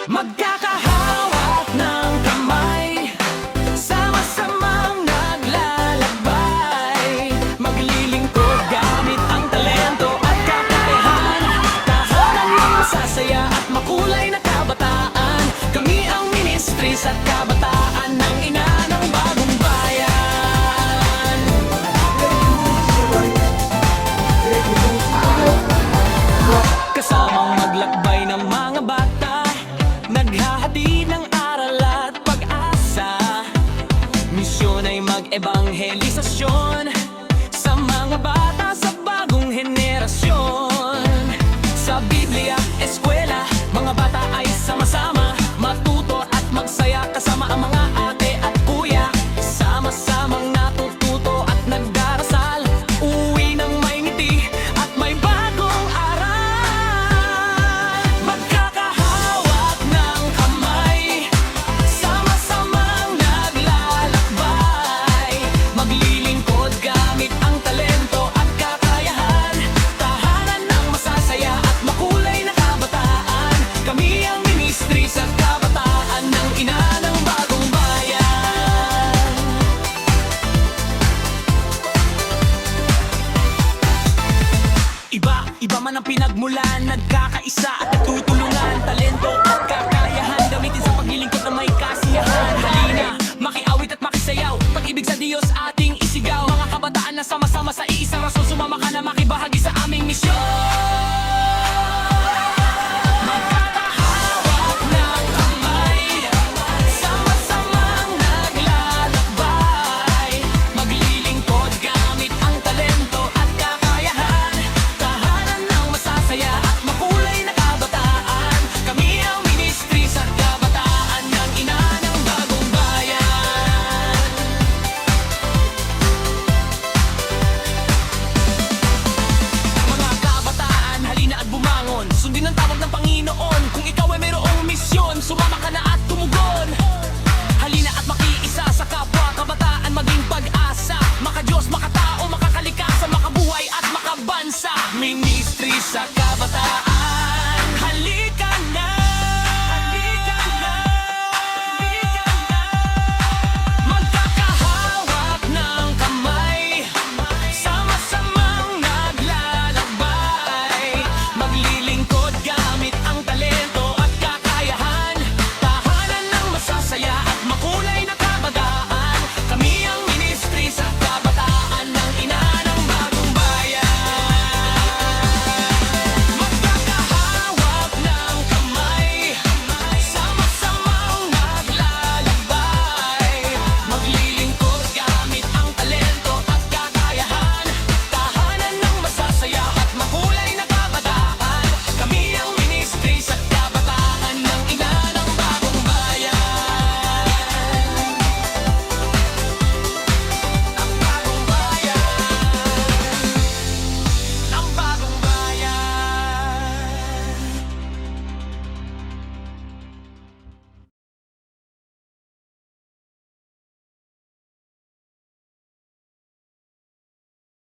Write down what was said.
Magkakahawak ng kamay, sama-samang naglalakbay, maglilingkod gamit ang talento at kakayahan. Tahanan ng masasaya at makulay na kabataan. Kami ang Ministries at Kabataan ng Ina ng Bagong Bayan. Kasamang maglakbay ng mga bata, naghahati ng aral at pag-asa. Misyon ay mag-ebanghelisasyon